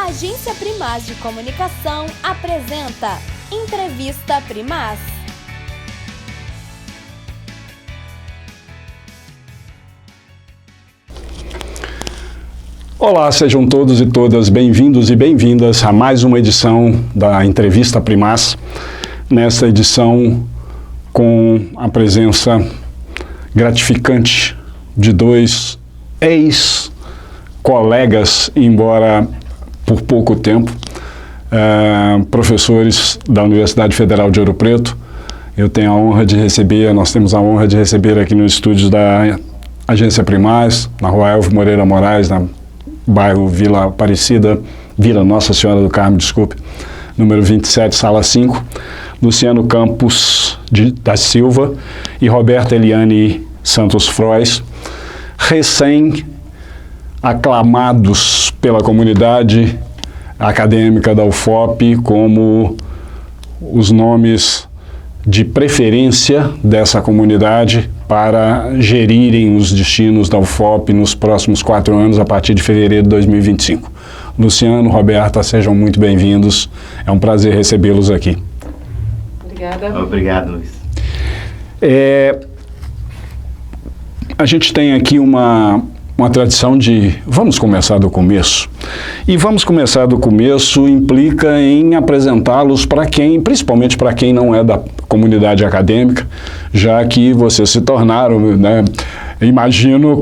Agência Primaz de Comunicação apresenta Entrevista Primaz. Olá, sejam todos e todas bem-vindos e bem-vindas a mais uma edição da Entrevista Primaz. Nesta edição, com a presença gratificante de dois ex-colegas, embora por pouco tempo, professores da Universidade Federal de Ouro Preto. Nós temos a honra de receber aqui nos estúdios da Agência Primaz, na Rua Elvio Moreira Moraes, na bairro Vila Aparecida, Vila Nossa Senhora do Carmo, número 27, sala 5, Luciano Campos da Silva e Roberta Eliane Santos Frois, recém-aclamados pela comunidade acadêmica da UFOP como os nomes de preferência dessa comunidade para gerirem os destinos da UFOP nos próximos 4 anos, a partir de fevereiro de 2025. Luciano, Roberta, sejam muito bem-vindos. É um prazer recebê-los aqui. Obrigada. Obrigado, Luiz. A gente tem aqui uma tradição de vamos começar do começo. E vamos começar do começo implica em apresentá-los para quem, principalmente para quem não é da comunidade acadêmica, já que vocês se tornaram, imagino,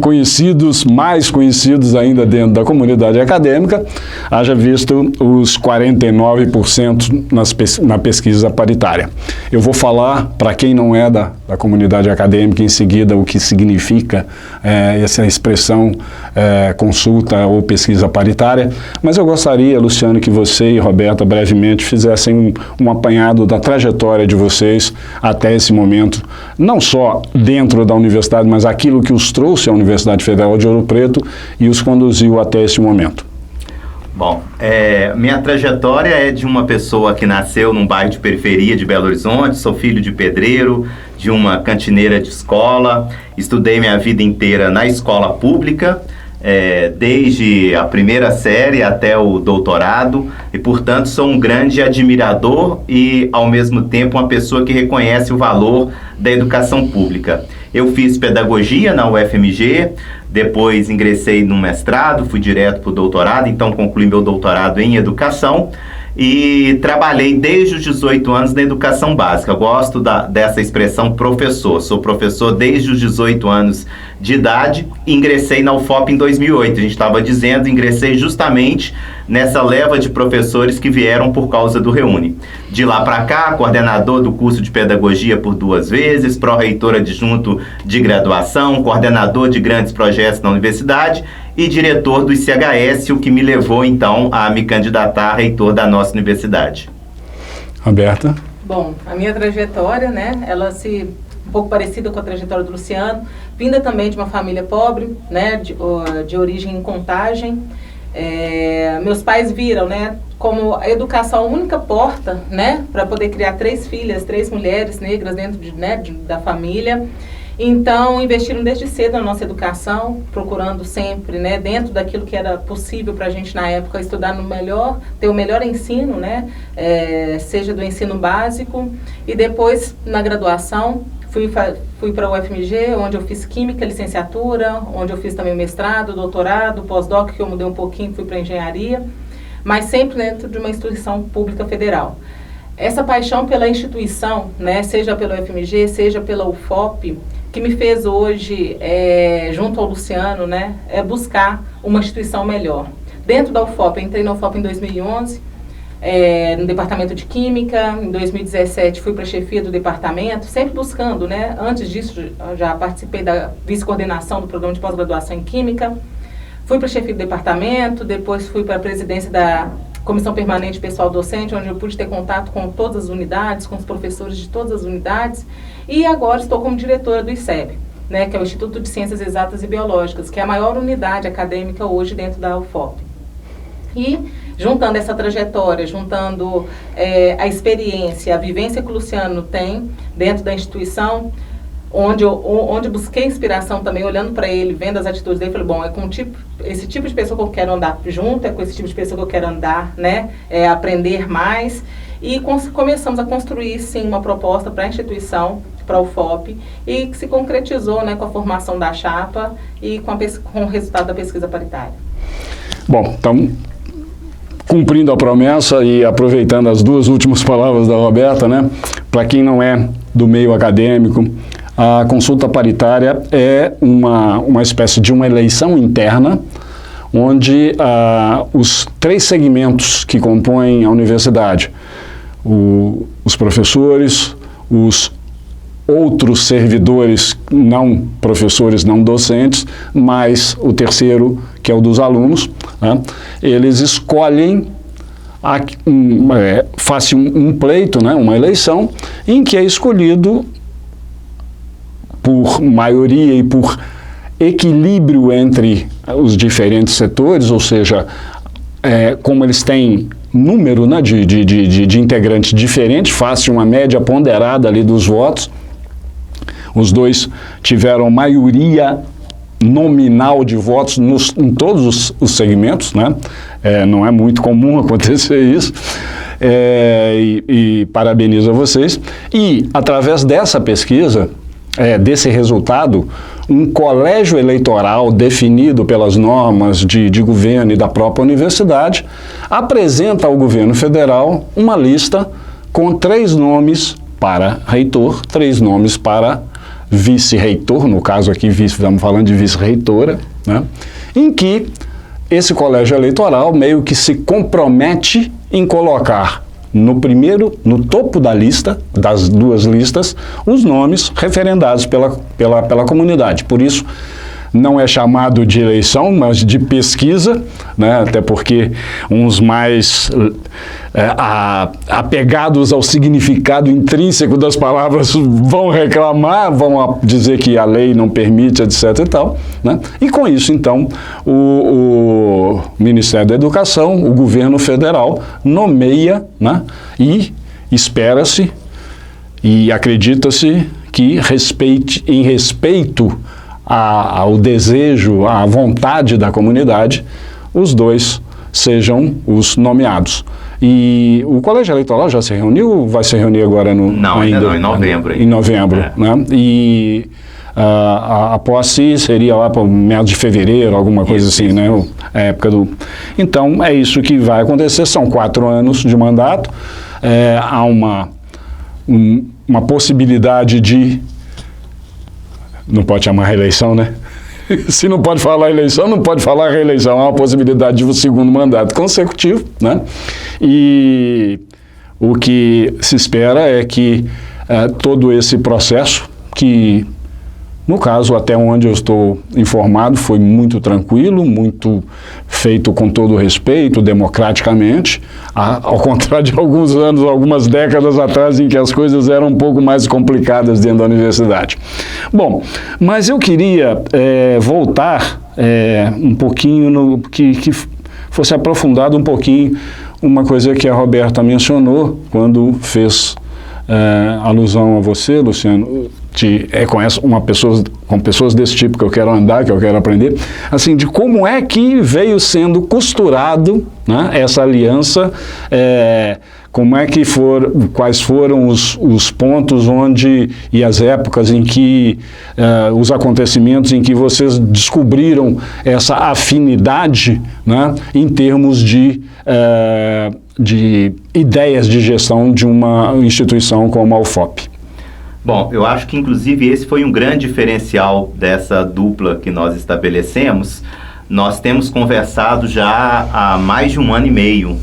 mais conhecidos ainda dentro da comunidade acadêmica, haja visto os 49% na pesquisa paritária. Eu vou falar, para quem não é da comunidade acadêmica, em seguida, o que significa essa expressão consulta ou pesquisa paritária, mas eu gostaria, Luciano, que você e Roberta brevemente fizessem um apanhado da trajetória de vocês até esse momento, não só dentro da universidade, mas aquilo que os trouxe à Universidade Federal de Ouro Preto e os conduziu até esse momento. Bom, minha trajetória é de uma pessoa que nasceu num bairro de periferia de Belo Horizonte, sou filho de pedreiro, de uma cantineira de escola, estudei minha vida inteira na escola pública, desde a primeira série até o doutorado, e portanto sou um grande admirador e ao mesmo tempo uma pessoa que reconhece o valor da educação pública. Eu fiz pedagogia na UFMG, depois ingressei no mestrado, fui direto para o doutorado, então concluí meu doutorado em educação e trabalhei desde os 18 anos na educação básica. Eu gosto dessa expressão professor. Sou professor desde os 18 anos de idade e ingressei na UFOP em 2008. A gente estava dizendo, ingressei justamente nessa leva de professores que vieram por causa do Reúne. De lá para cá, coordenador do curso de pedagogia por 2 vezes, pró-reitor adjunto de graduação, coordenador de grandes projetos na universidade e diretor do ICHS, o que me levou, então, a me candidatar a reitor da nossa universidade. Roberta? Bom, a minha trajetória, um pouco parecida com a trajetória do Luciano, vinda também de uma família pobre, de origem em Contagem. Meus pais viram, como a educação a única porta, para poder criar 3 filhas, 3 mulheres negras dentro da família. Então, investiram desde cedo na nossa educação, procurando sempre, dentro daquilo que era possível para a gente na época, estudar ter o melhor ensino, seja do ensino básico. E depois, na graduação, fui para a UFMG, onde eu fiz Química, licenciatura, onde eu fiz também mestrado, doutorado, pós-doc, que eu mudei um pouquinho, fui para Engenharia, mas sempre dentro de uma instituição pública federal. Essa paixão pela instituição, seja pela UFMG, seja pela UFOP, que me fez hoje, junto ao Luciano, buscar uma instituição melhor. Dentro da UFOP, eu entrei na UFOP em 2011, no departamento de Química. Em 2017 fui para a chefia do departamento, sempre buscando, antes disso já participei da vice-coordenação do programa de pós-graduação em Química. Fui para a chefia do departamento, depois fui para a presidência da Comissão Permanente Pessoal Docente, onde eu pude ter contato com todas as unidades, com os professores de todas as unidades, e agora estou como diretora do ICEB, que é o Instituto de Ciências Exatas e Biológicas, que é a maior unidade acadêmica hoje dentro da UFOP. E, juntando essa trajetória, juntando a experiência, a vivência que o Luciano tem dentro da instituição, onde busquei inspiração também, olhando para ele, vendo as atitudes dele, falei, bom, é com esse tipo de pessoa que eu quero andar junto, é com esse tipo de pessoa que eu quero andar, né, aprender mais, e começamos a construir, sim, uma proposta para a instituição, para o UFOP, e que se concretizou, né, com a formação da chapa e com o resultado da pesquisa paritária. Bom, então, cumprindo a promessa e aproveitando as duas últimas palavras da Roberta, né, para quem não é do meio acadêmico, a consulta paritária é uma espécie de uma eleição interna, onde os 3 segmentos que compõem a universidade, os professores, os outros servidores não professores, não docentes, mais o terceiro, que é o dos alunos, né, eles escolhem, faz um pleito, né, uma eleição, em que é escolhido por maioria e por equilíbrio entre os diferentes setores, ou seja, como eles têm número, né, de integrantes diferentes, faz uma média ponderada ali dos votos. Os dois tiveram maioria nominal de votos em todos os segmentos, né? Não é muito comum acontecer isso. E parabenizo a vocês. E, através dessa pesquisa, desse resultado, um colégio eleitoral definido pelas normas de governo e da própria universidade apresenta ao governo federal uma lista com 3 nomes para reitor, 3 nomes para vice-reitor, no caso aqui estamos falando de vice-reitora, né, em que esse colégio eleitoral meio que se compromete em colocar no topo da lista, das 2 listas, os nomes referendados pela comunidade. Por isso, não é chamado de eleição, mas de pesquisa, né? Até porque uns mais apegados ao significado intrínseco das palavras vão reclamar, vão dizer que a lei não permite, etc. e tal, né? E com isso, então, o Ministério da Educação, o governo federal, nomeia, né? E espera-se e acredita-se que em respeito ao desejo, à vontade da comunidade, os 2 sejam os nomeados. E o colégio eleitoral já se reuniu, vai se reunir agora ainda não, em novembro. Em novembro, né? E a posse seria lá para meados de fevereiro, alguma coisa assim, né? A época Então, é isso que vai acontecer, são 4 anos de mandato, há uma possibilidade de... Não pode chamar reeleição, né? Se não pode falar eleição, não pode falar reeleição. Há uma possibilidade de um segundo mandato consecutivo, né? E o que se espera é que todo esse processo, que, no caso, até onde eu estou informado, foi muito tranquilo, muito feito com todo respeito, democraticamente, ao contrário de alguns anos, algumas décadas atrás, em que as coisas eram um pouco mais complicadas dentro da universidade. Bom, mas eu queria voltar um pouquinho, que fosse aprofundado um pouquinho uma coisa que a Roberta mencionou quando fez alusão a você, Luciano, com pessoas desse tipo que eu quero andar, que eu quero aprender, assim, de como é que veio sendo costurado, né, essa aliança, quais foram os pontos onde, e as épocas em que, os acontecimentos em que vocês descobriram essa afinidade, né, em termos de ideias de gestão de uma instituição como a UFOP. Bom, eu acho que inclusive esse foi um grande diferencial dessa dupla que nós estabelecemos. Nós temos conversado já há mais de 1 ano e meio.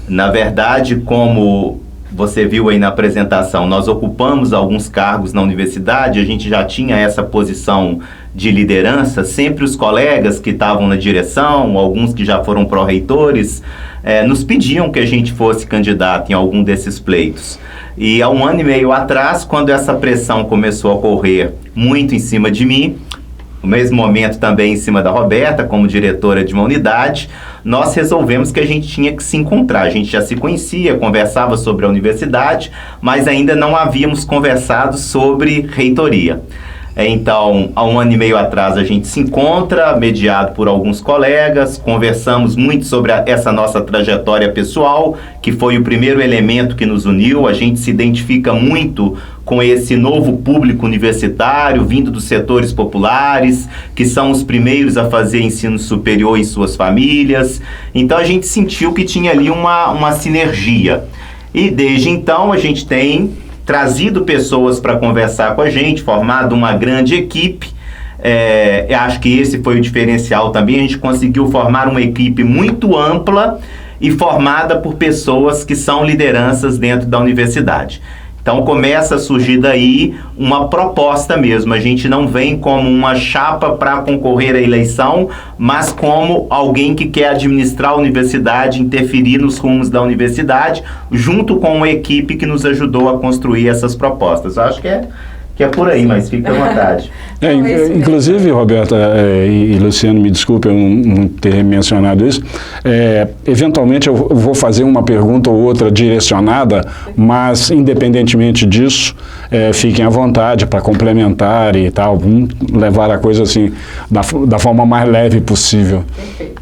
Na verdade, como você viu aí na apresentação, nós ocupamos alguns cargos na universidade, a gente já tinha essa posição de liderança, sempre os colegas que estavam na direção, alguns que já foram pró-reitores, nos pediam que a gente fosse candidato em algum desses pleitos. E há 1 ano e meio atrás, quando essa pressão começou a ocorrer muito em cima de mim, no mesmo momento também em cima da Roberta, como diretora de uma unidade, nós resolvemos que a gente tinha que se encontrar. A gente já se conhecia, conversava sobre a universidade, mas ainda não havíamos conversado sobre reitoria. Então, há 1 ano e meio atrás, a gente se encontra, mediado por alguns colegas, conversamos muito sobre essa nossa trajetória pessoal, que foi o primeiro elemento que nos uniu. A gente se identifica muito com esse novo público universitário, vindo dos setores populares, que são os primeiros a fazer ensino superior em suas famílias. Então, a gente sentiu que tinha ali uma sinergia. E, desde então, a gente tem trazido pessoas para conversar com a gente, formado uma grande equipe. Eu acho que esse foi o diferencial também. A gente conseguiu formar uma equipe muito ampla e formada por pessoas que são lideranças dentro da universidade. Então começa a surgir daí uma proposta mesmo. A gente não vem como uma chapa para concorrer à eleição, mas como alguém que quer administrar a universidade, interferir nos rumos da universidade, junto com uma equipe que nos ajudou a construir essas propostas. Eu acho que é por aí, mas fique à vontade. Inclusive, Roberta e Luciano, me desculpe eu não ter mencionado isso, eventualmente eu vou fazer uma pergunta ou outra direcionada, mas independentemente disso, fiquem à vontade para complementar e tal, vamos levar a coisa assim, da forma mais leve possível. Perfeito.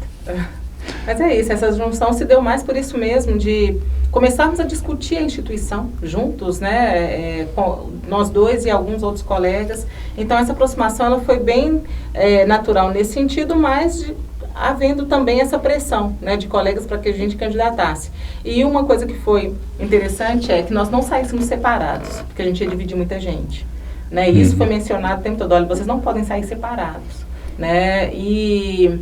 Mas é isso, essa junção se deu mais por isso mesmo, de começarmos a discutir a instituição juntos, né, com nós dois e alguns outros colegas. Então essa aproximação ela foi bem natural nesse sentido, mas havendo também essa pressão, né, de colegas para que a gente candidatasse. E uma coisa que foi interessante é que nós não saíssemos separados, porque a gente ia dividir muita gente, né, e isso foi mencionado o tempo todo: olha, vocês não podem sair separados, né, e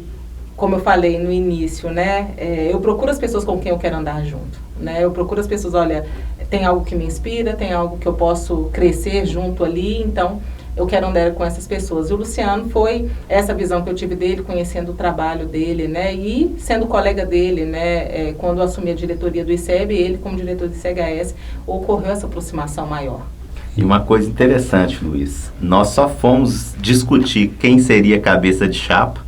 como eu falei no início, né, eu procuro as pessoas com quem eu quero andar junto, né, eu procuro as pessoas, olha, tem algo que me inspira, tem algo que eu posso crescer junto ali, então eu quero andar com essas pessoas. E o Luciano foi essa visão que eu tive dele, conhecendo o trabalho dele, né, e sendo colega dele, né, quando eu assumi a diretoria do ICEB, ele como diretor do ICHS, ocorreu essa aproximação maior. E uma coisa interessante, Luiz, nós só fomos discutir quem seria cabeça de chapa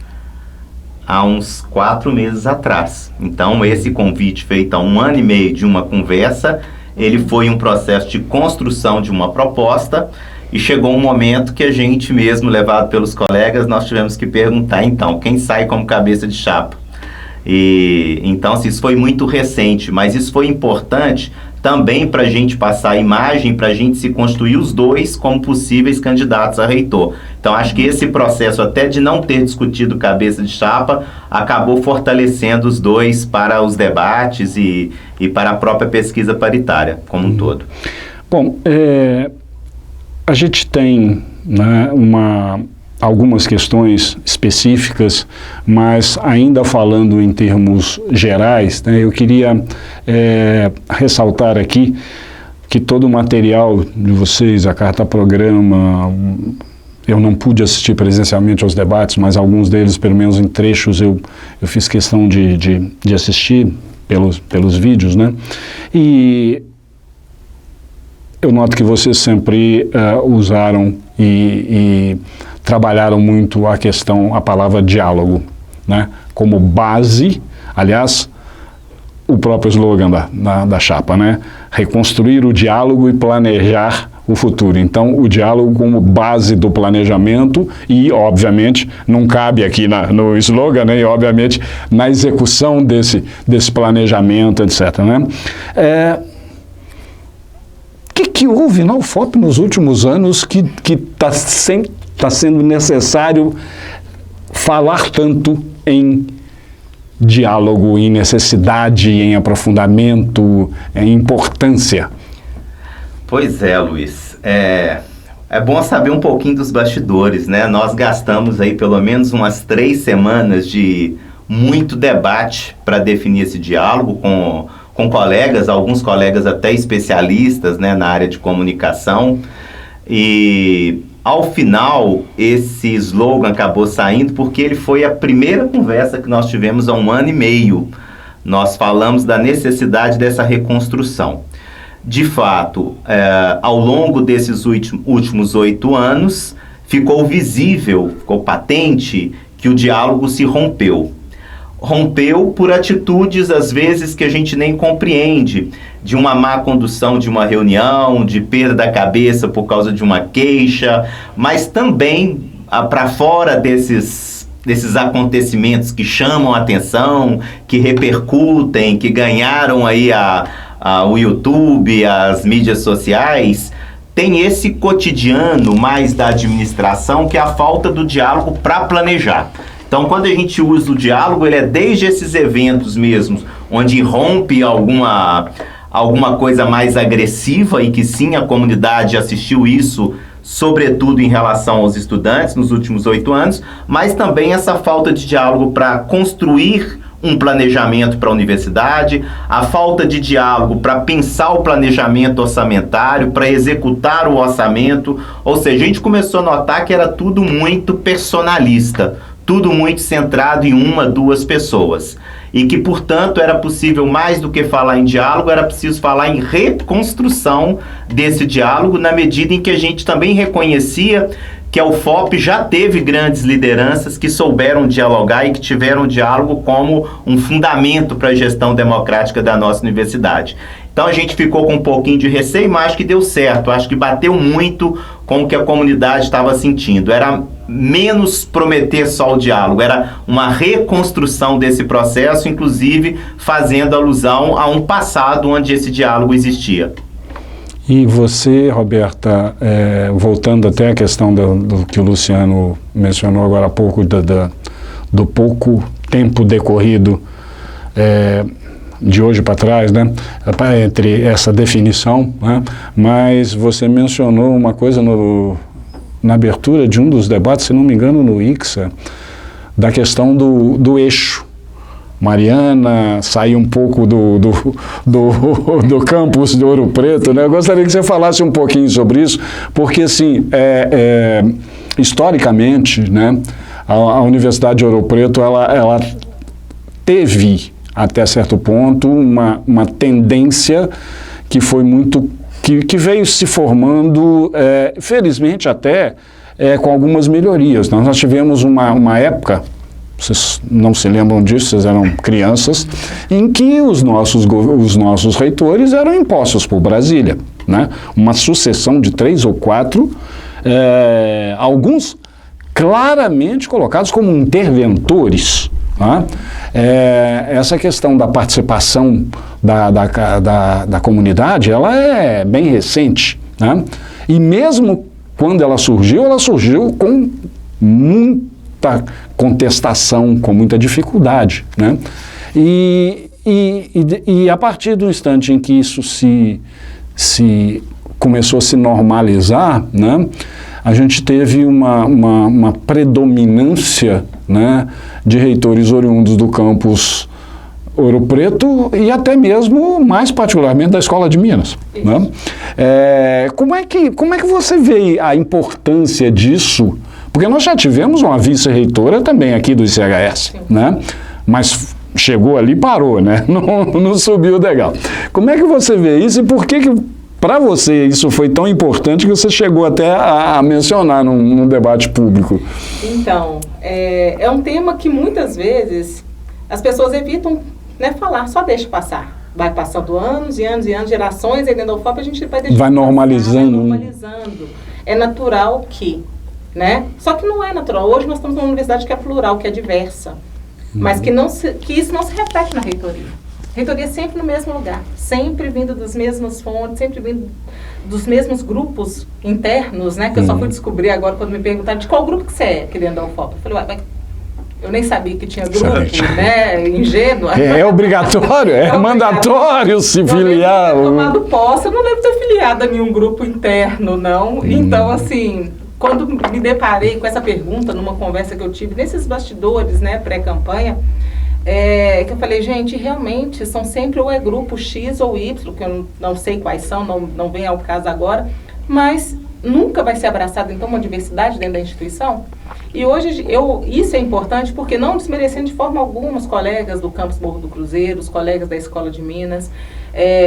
há uns 4 meses atrás. Então, esse convite feito há 1 ano e meio de uma conversa, ele foi um processo de construção de uma proposta, e chegou um momento que a gente mesmo, levado pelos colegas, nós tivemos que perguntar, então, quem sai como cabeça de chapa? E então, isso foi muito recente, mas isso foi importante também para a gente passar a imagem, para a gente se construir os dois como possíveis candidatos a reitor. Então, acho que esse processo, até de não ter discutido cabeça de chapa, acabou fortalecendo os dois para os debates e para a própria pesquisa paritária como um todo. Bom, a gente tem, né, algumas questões específicas, mas ainda falando em termos gerais, né, eu queria ressaltar aqui que todo o material de vocês, a carta-programa, eu não pude assistir presencialmente aos debates, mas alguns deles, pelo menos em trechos, eu fiz questão de assistir pelos vídeos, né? E eu noto que vocês sempre usaram e trabalharam muito a palavra diálogo, né, como base. Aliás, o próprio slogan da chapa, né, reconstruir o diálogo e planejar o futuro. Então, o diálogo como base do planejamento e, obviamente, não cabe aqui no slogan, né, e, obviamente, na execução desse planejamento, etc., né. O que houve na UFOP nos últimos anos que está sendo necessário falar tanto em diálogo, em necessidade, em aprofundamento, em importância? Pois é, Luiz. É bom saber um pouquinho dos bastidores, né? Nós gastamos aí pelo menos umas 3 semanas de muito debate para definir esse diálogo com colegas, alguns colegas até especialistas, né, na área de comunicação. E ao final, esse slogan acabou saindo porque ele foi a primeira conversa que nós tivemos há 1 ano e meio. Nós falamos da necessidade dessa reconstrução. De fato, ao longo desses últimos 8 anos, ficou visível, ficou patente que o diálogo se rompeu. Rompeu por atitudes, às vezes, que a gente nem compreende, de uma má condução de uma reunião, de perda da cabeça por causa de uma queixa, mas também para fora desses acontecimentos que chamam a atenção, que repercutem, que ganharam aí o YouTube, as mídias sociais, tem esse cotidiano mais da administração, que é a falta do diálogo para planejar. Então, quando a gente usa o diálogo, ele é desde esses eventos mesmos, onde rompe alguma coisa mais agressiva, e que sim, a comunidade assistiu isso, sobretudo em relação aos estudantes nos últimos 8 anos, mas também essa falta de diálogo para construir um planejamento para a universidade, a falta de diálogo para pensar o planejamento orçamentário, para executar o orçamento, ou seja, a gente começou a notar que era tudo muito personalista, tudo muito centrado em 1, 2 pessoas. E que, portanto, era possível, mais do que falar em diálogo, era preciso falar em reconstrução desse diálogo, na medida em que a gente também reconhecia que a UFOP já teve grandes lideranças que souberam dialogar e que tiveram o diálogo como um fundamento para a gestão democrática da nossa universidade. Então a gente ficou com um pouquinho de receio, mas acho que deu certo, acho que bateu muito com o que a comunidade estava sentindo. Era menos prometer só o diálogo, era uma reconstrução desse processo, inclusive fazendo alusão a um passado onde esse diálogo existia. E você, Roberta, voltando até a questão do que o Luciano mencionou agora há pouco, do pouco tempo decorrido de hoje para trás, né, entre essa definição, né, mas você mencionou uma coisa na abertura de um dos debates, se não me engano, no ICSA, da questão do eixo. Mariana, sair um pouco do campus de Ouro Preto, né? Eu gostaria que você falasse um pouquinho sobre isso, porque, assim, historicamente, né, a Universidade de Ouro Preto, ela teve, até certo ponto, uma tendência que foi muito, que veio se formando, felizmente até, com algumas melhorias. Nós tivemos uma época, vocês não se lembram disso, vocês eram crianças, em que os nossos reitores eram impostos por Brasília, né? Uma sucessão de 3 ou 4, alguns claramente colocados como interventores, né? Essa questão da participação da comunidade, ela é bem recente, né? E mesmo quando ela surgiu com muita contestação, com muita dificuldade, né? E a partir do instante em que isso se começou a se normalizar, né, a gente teve uma predominância, né, de reitores oriundos do campus Ouro Preto e até mesmo, mais particularmente, da Escola de Minas, né? Como é que você vê a importância disso? Porque nós já tivemos uma vice-reitora também aqui do ICHS, né? Mas chegou ali e parou, né? Não subiu o degrau. Como é que você vê isso e por que para você isso foi tão importante que você chegou até a mencionar num debate público? Então, é um tema que muitas vezes as pessoas evitam, né, falar, só deixa passar. Vai passando anos e anos e anos, gerações aí dentro da UFOP, a gente vai deixando vai normalizando. Vai normalizando. É natural que, né? Só que não é natural. Hoje nós estamos numa universidade que é plural, que é diversa, mas que isso não se reflete na reitoria. Reitoria é sempre no mesmo lugar, sempre vindo das mesmas fontes, sempre vindo dos mesmos grupos internos, né? Que eu só fui descobrir agora quando me perguntaram de qual grupo que você é aqui dentro da UFOP. Eu falei, eu nem sabia que tinha grupo, né? Ingênua. É obrigatório, é mandatório se filiar. Eu tomado posse, eu não lembro de ter filiado a nenhum grupo interno, não. Então, assim, quando me deparei com essa pergunta numa conversa que eu tive nesses bastidores, né, pré-campanha, que eu falei, gente, realmente são sempre ou é grupo X ou Y, que eu não sei quais são, não vem ao caso agora, mas nunca vai ser abraçado, então, uma diversidade dentro da instituição. E hoje, isso é importante porque, não desmerecendo de forma alguma os colegas do campus Morro do Cruzeiro, os colegas da Escola de Minas,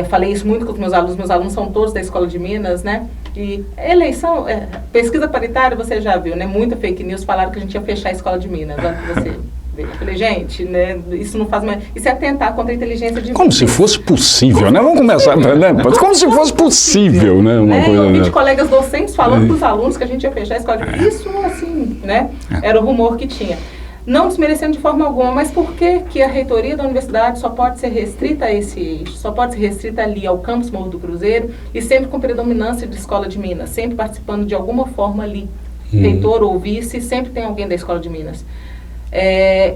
falei isso muito com os meus alunos são todos da Escola de Minas, né? E eleição, pesquisa paritária, você já viu, né? Muita fake news falaram que a gente ia fechar a Escola de Minas, olha que você... Eu falei, gente, né, isso não faz mais... Isso é atentar contra a inteligência de... Como se fosse possível, né? Vamos começar, né? Como se fosse possível, né? Uma coisa, eu vi de colegas docentes falando para os alunos que a gente ia fechar a escola. Isso, assim, né? Era o rumor que tinha. Não desmerecendo de forma alguma, mas por que a reitoria da universidade só pode ser restrita a esse eixo, só pode ser restrita ali ao campus Morro do Cruzeiro e sempre com predominância de Escola de Minas, sempre participando de alguma forma ali, reitor ou vice, sempre tem alguém da Escola de Minas.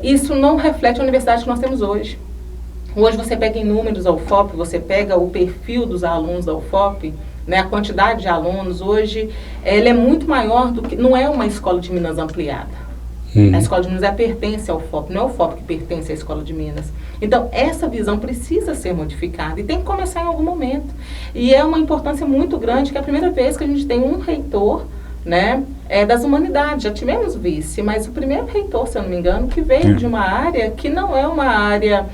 Isso não reflete a universidade que nós temos hoje. Hoje você pega em números da UFOP, você pega o perfil dos alunos da UFOP, né, a quantidade de alunos hoje, ela é muito maior do que... Não é uma Escola de Minas ampliada. A Escola de Minas pertence ao UFOP, não é o UFOP que pertence à Escola de Minas. Então, essa visão precisa ser modificada e tem que começar em algum momento. E é uma importância muito grande que é a primeira vez que a gente tem um reitor, né, das humanidades. Já tivemos vice, mas o primeiro reitor, se eu não me engano, que veio de uma área que não é uma área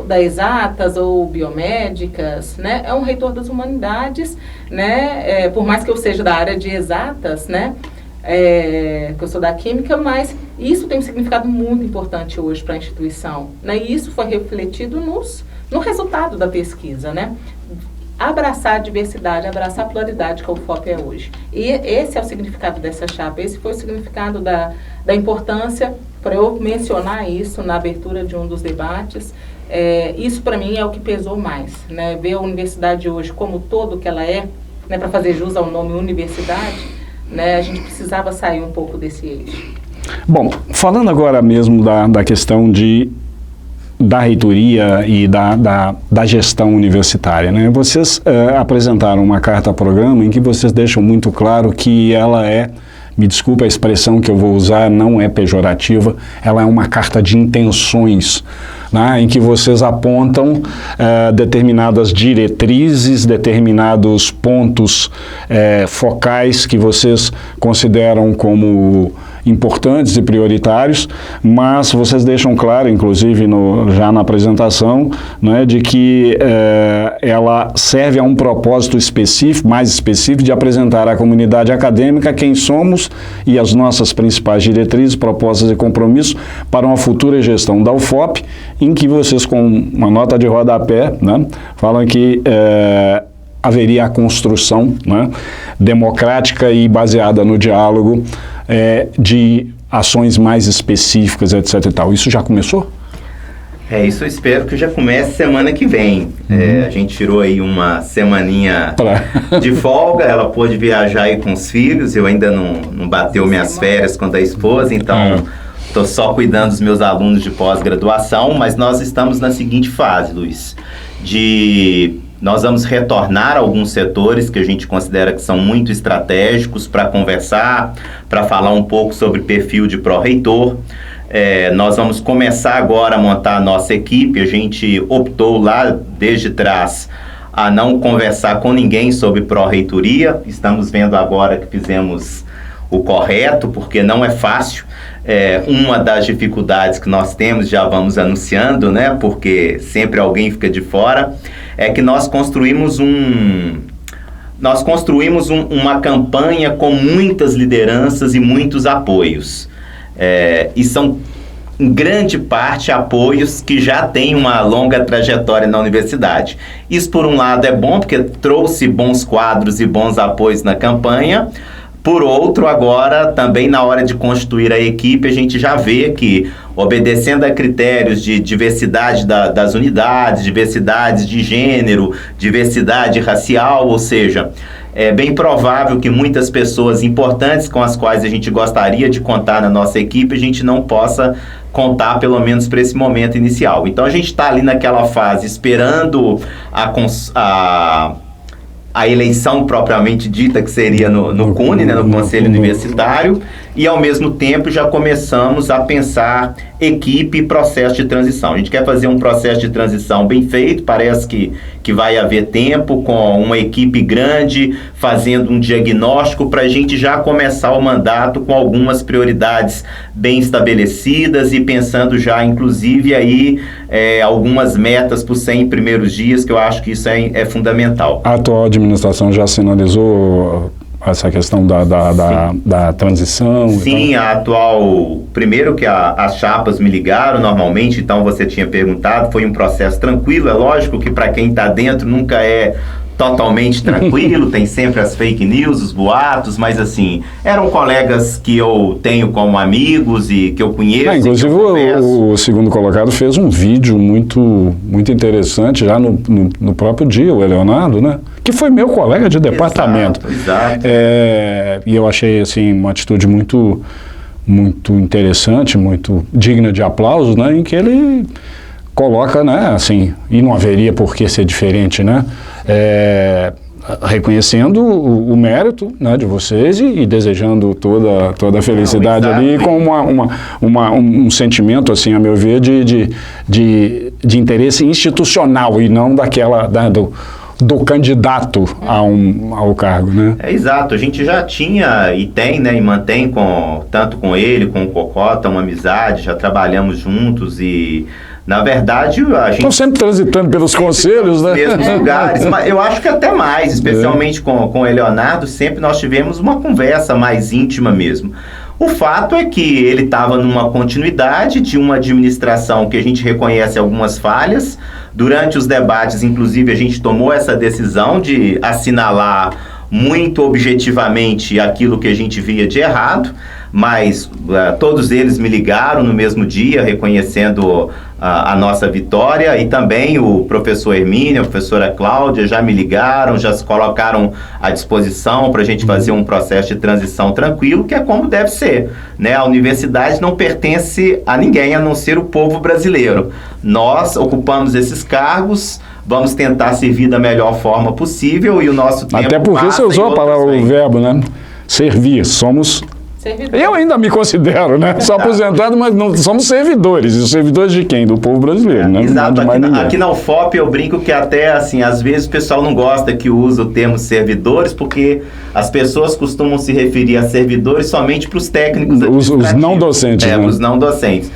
das exatas ou biomédicas, né? É um reitor das humanidades, né? Por mais que eu seja da área de exatas, né? Que eu sou da química, mas isso tem um significado muito importante hoje para a instituição, né? E isso foi refletido no resultado da pesquisa, né? Abraçar a diversidade, abraçar a pluralidade que a UFOP é hoje. E esse é o significado dessa chapa, esse foi o significado da importância, para eu mencionar isso na abertura de um dos debates. Isso para mim é o que pesou mais, né? Ver a universidade hoje como todo que ela é, né? Para fazer jus ao nome universidade, né? A gente precisava sair um pouco desse eixo. Bom, falando agora mesmo da questão da reitoria e da gestão universitária, né? Vocês apresentaram uma carta-programa em que vocês deixam muito claro que ela me desculpe a expressão que eu vou usar, não é pejorativa, ela é uma carta de intenções, né? Em que vocês apontam determinadas diretrizes, determinados pontos focais que vocês consideram como importantes e prioritários, mas vocês deixam claro, inclusive já na apresentação, né, de que ela serve a um propósito específico, mais específico, de apresentar à comunidade acadêmica quem somos e as nossas principais diretrizes, propostas e compromissos para uma futura gestão da UFOP, em que vocês, com uma nota de rodapé, né, falam que haveria a construção, né, democrática e baseada no diálogo de ações mais específicas, etc. e tal. Isso já começou? Isso eu espero que já comece semana que vem. A gente tirou aí uma semaninha de folga, ela pôde viajar aí com os filhos, eu ainda não bateu minhas férias com a esposa, então estou só cuidando dos meus alunos de pós-graduação, mas nós estamos na seguinte fase, Luiz, nós vamos retornar a alguns setores que a gente considera que são muito estratégicos para conversar, para falar um pouco sobre perfil de pró-reitor. Nós vamos começar agora a montar a nossa equipe. A gente optou lá desde trás a não conversar com ninguém sobre pró-reitoria. Estamos vendo agora que fizemos o correto, porque não é fácil. Uma das dificuldades que nós temos, já vamos anunciando, né, porque sempre alguém fica de fora, é que nós construímos uma campanha com muitas lideranças e muitos apoios. E são, em grande parte, apoios que já têm uma longa trajetória na universidade. Isso, por um lado, é bom, porque trouxe bons quadros e bons apoios na campanha. Por outro, agora, também na hora de constituir a equipe, a gente já vê que, obedecendo a critérios de diversidade das unidades, diversidade de gênero, diversidade racial, ou seja, é bem provável que muitas pessoas importantes com as quais a gente gostaria de contar na nossa equipe, a gente não possa contar, pelo menos para esse momento inicial. Então, a gente está ali naquela fase esperando a eleição propriamente dita, que seria no CUNE, né, no Conselho Universitário, e, ao mesmo tempo, já começamos a pensar equipe e processo de transição. A gente quer fazer um processo de transição bem feito, parece que vai haver tempo, com uma equipe grande, fazendo um diagnóstico para a gente já começar o mandato com algumas prioridades bem estabelecidas e pensando já, inclusive, aí algumas metas para os 100 primeiros dias, que eu acho que isso é fundamental. A atual administração já sinalizou essa questão da transição? Sim, a atual... Primeiro que as chapas me ligaram normalmente, então você tinha perguntado, foi um processo tranquilo. É lógico que para quem está dentro nunca é totalmente tranquilo, tem sempre as fake news, os boatos, mas assim, eram colegas que eu tenho como amigos e que eu conheço. Inclusive o segundo colocado fez um vídeo muito interessante já no próprio dia, o Leonardo, né? Que foi meu colega de departamento. Exato. E eu achei assim uma atitude muito interessante, muito digna de aplauso, né? Em que ele coloca, né? Assim, e não haveria por que ser diferente, né? Reconhecendo o mérito, né, de vocês e desejando toda a felicidade ali, com um sentimento, assim, a meu ver, de interesse institucional e não do candidato ao cargo, né? Exato, a gente já tinha e tem, né, e mantém tanto com ele, com o Cocota, uma amizade, já trabalhamos juntos e... Na verdade, a gente... Estão sempre transitando pelos conselhos, né? Mesmos lugares, mas eu acho que até mais, especialmente com o Leonardo, sempre nós tivemos uma conversa mais íntima mesmo. O fato é que ele estava numa continuidade de uma administração que a gente reconhece algumas falhas. Durante os debates, inclusive, a gente tomou essa decisão de assinalar muito objetivamente aquilo que a gente via de errado, mas todos eles me ligaram no mesmo dia, reconhecendo a nossa vitória, e também o professor Hermínio, a professora Cláudia já me ligaram, já se colocaram à disposição para a gente fazer um processo de transição tranquilo, que é como deve ser, né? A universidade não pertence a ninguém, a não ser o povo brasileiro. Nós ocupamos esses cargos, vamos tentar servir da melhor forma possível e o nosso tempo... Até porque você usou o verbo, né? Servir, somos... Eu ainda me considero, né? Sou aposentado, mas não somos servidores. E os servidores de quem? Do povo brasileiro, né? Exato. Aqui na UFOP eu brinco que até, assim, às vezes o pessoal não gosta que usa o termo servidores, porque as pessoas costumam se referir a servidores somente para os técnicos administrativos. Os não docentes, né? Os não docentes.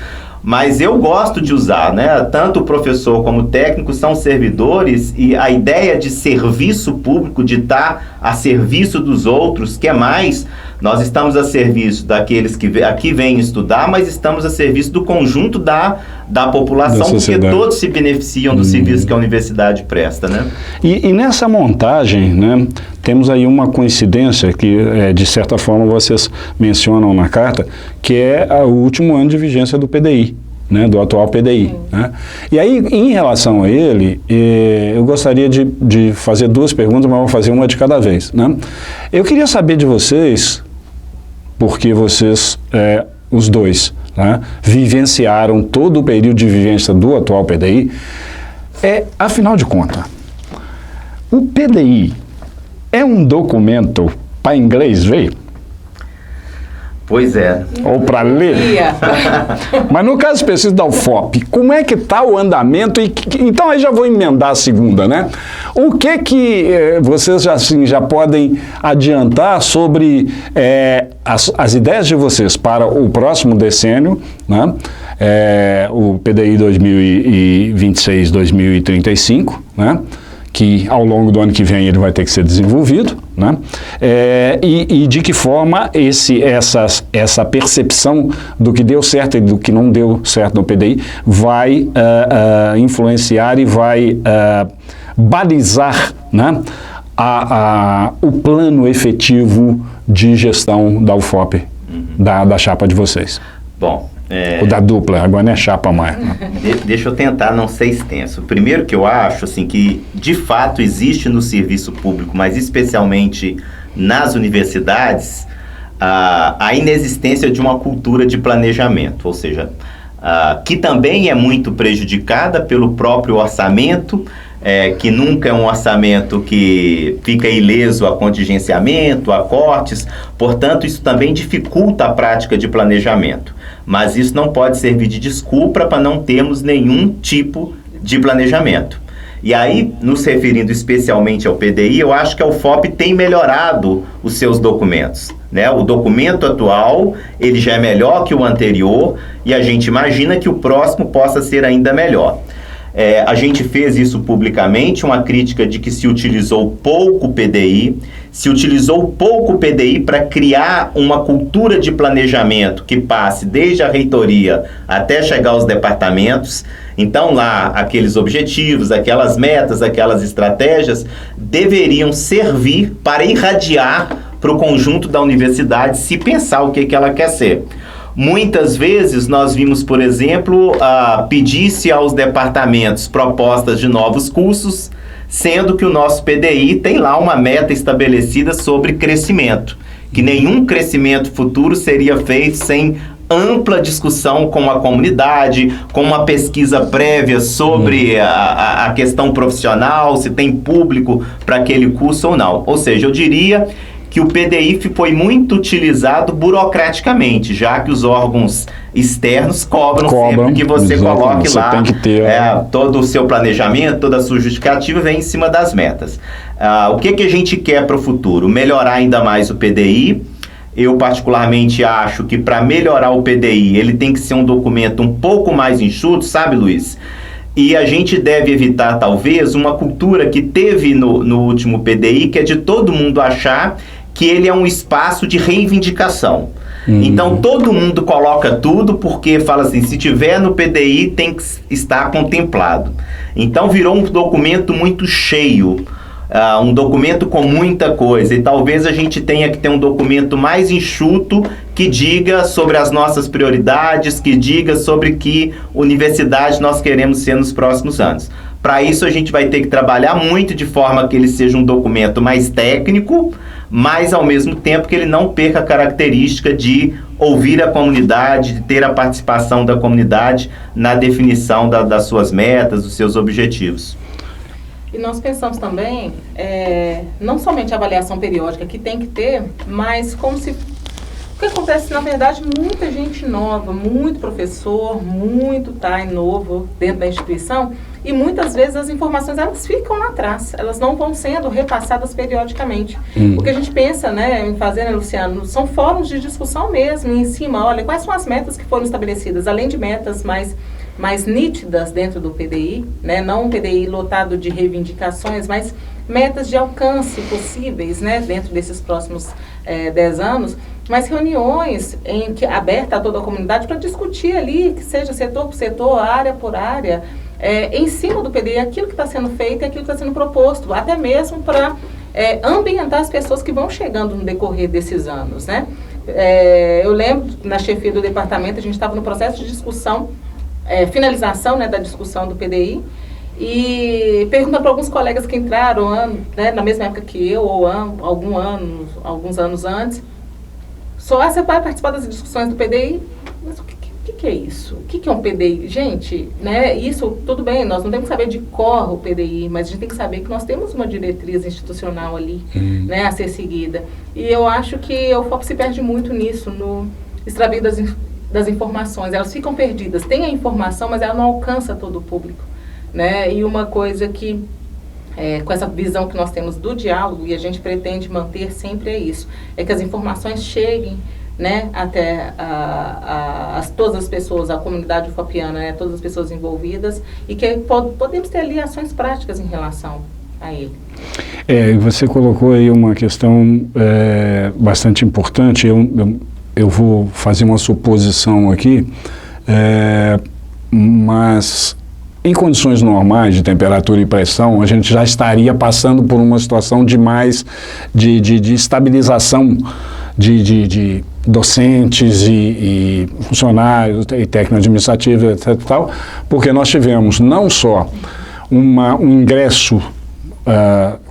Mas eu gosto de usar, né? Tanto o professor como o técnico são servidores, e a ideia de serviço público, de estar a serviço dos outros, que é mais, nós estamos a serviço daqueles que aqui vêm estudar, mas estamos a serviço do conjunto da população, porque todos se beneficiam do serviço que a universidade presta, né? E nessa montagem, né, temos aí uma coincidência que, de certa forma, vocês mencionam na carta, que é o último ano de vigência do PDI, né, do atual PDI. Né? E aí, em relação a ele, eu gostaria de fazer duas perguntas, mas vou fazer uma de cada vez. Né? Eu queria saber de vocês, porque vocês, os dois, né, vivenciaram todo o período de vivência do atual PDI, afinal de contas, o PDI é um documento para inglês ver? Pois é. Ou para ler? Mas no caso específico da UFOP, como é que está o andamento? Então aí já vou emendar a segunda, né? O que vocês já podem adiantar sobre as ideias de vocês para o próximo decênio, né? O PDI 2026-2035, né? Que ao longo do ano que vem ele vai ter que ser desenvolvido, né? E de que forma essa percepção do que deu certo e do que não deu certo no PDI vai influenciar e vai balizar, né, o plano efetivo de gestão da UFOP, da chapa de vocês. Bom... O da dupla, agora não é chapa mais. Deixa eu tentar não ser extenso. Primeiro que eu acho, assim, que de fato existe no serviço público, mas especialmente nas universidades, a inexistência de uma cultura de planejamento, ou seja, que também é muito prejudicada pelo próprio orçamento, que nunca é um orçamento que fica ileso a contingenciamento, a cortes, portanto, isso também dificulta a prática de planejamento. Mas isso não pode servir de desculpa para não termos nenhum tipo de planejamento. E aí, nos referindo especialmente ao PDI, eu acho que a UFOP tem melhorado os seus documentos, né? O documento atual, ele já é melhor que o anterior e a gente imagina que o próximo possa ser ainda melhor. A gente fez isso publicamente, uma crítica de que se utilizou pouco PDI, para criar uma cultura de planejamento que passe desde a reitoria até chegar aos departamentos. Então lá, aqueles objetivos, aquelas metas, aquelas estratégias deveriam servir para irradiar para o conjunto da universidade se pensar o que ela quer ser. Muitas vezes nós vimos, por exemplo, pedir-se aos departamentos propostas de novos cursos, sendo que o nosso PDI tem lá uma meta estabelecida sobre crescimento, que nenhum crescimento futuro seria feito sem ampla discussão com a comunidade, com uma pesquisa prévia sobre a questão profissional, se tem público para aquele curso ou não. Ou seja, eu diria que o PDI foi muito utilizado burocraticamente, já que os órgãos externos cobram sempre que você coloque lá, tem que ter, todo o seu planejamento, toda a sua justificativa vem em cima das metas. O que a gente quer para o futuro? Melhorar ainda mais o PDI. Eu particularmente acho que para melhorar o PDI, ele tem que ser um documento um pouco mais enxuto, sabe, Luiz? E a gente deve evitar, talvez, uma cultura que teve no último PDI, que é de todo mundo achar que ele é um espaço de reivindicação. Então, todo mundo coloca tudo porque fala assim, se tiver no PDI, tem que estar contemplado. Então, virou um documento muito cheio, um documento com muita coisa. E talvez a gente tenha que ter um documento mais enxuto que diga sobre as nossas prioridades, que diga sobre que universidade nós queremos ser nos próximos anos. Para isso, a gente vai ter que trabalhar muito de forma que ele seja um documento mais técnico, mas ao mesmo tempo que ele não perca a característica de ouvir a comunidade, de ter a participação da comunidade na definição das suas metas, dos seus objetivos. E nós pensamos também, não somente a avaliação periódica que tem que ter, mas como se... O que acontece, na verdade, muita gente nova, muito professor, muito novo dentro da instituição, e muitas vezes as informações elas ficam lá atrás, elas não vão sendo repassadas periodicamente. O que a gente pensa, né, em fazer, né, Luciano, são fóruns de discussão mesmo, em cima, olha, quais são as metas que foram estabelecidas, além de metas mais nítidas dentro do PDI, né, não um PDI lotado de reivindicações, mas metas de alcance possíveis, né, dentro desses próximos 10 anos, mas reuniões abertas a toda a comunidade para discutir ali, que seja setor por setor, área por área, em cima do PDI, aquilo que está sendo feito e aquilo que está sendo proposto, até mesmo para ambientar as pessoas que vão chegando no decorrer desses anos, né? Eu lembro, na chefia do departamento, a gente estava no processo de discussão, finalização, né, da discussão do PDI, e perguntando para alguns colegas que entraram né, na mesma época que eu, ou alguns anos antes, só você vai participar das discussões do PDI, mas o que é isso? O que é um PDI? Gente, né, isso, tudo bem, nós não temos que saber de cor o PDI, mas a gente tem que saber que nós temos uma diretriz institucional ali, né, a ser seguida. E eu acho que o FOP se perde muito nisso, no extravio das informações. Elas ficam perdidas. Tem a informação, mas ela não alcança todo o público, né? E uma coisa que, com essa visão que nós temos do diálogo, e a gente pretende manter sempre isso, é que as informações cheguem, né, até todas as pessoas, a comunidade ufopiana, né, todas as pessoas envolvidas, e que podemos ter ali ações práticas em relação a ele. Você colocou aí uma questão bastante importante. Eu vou fazer uma suposição aqui, mas em condições normais de temperatura e pressão, a gente já estaria passando por uma situação de estabilização de docentes e funcionários e técnico administrativo, etc. Tal, porque nós tivemos não só um ingresso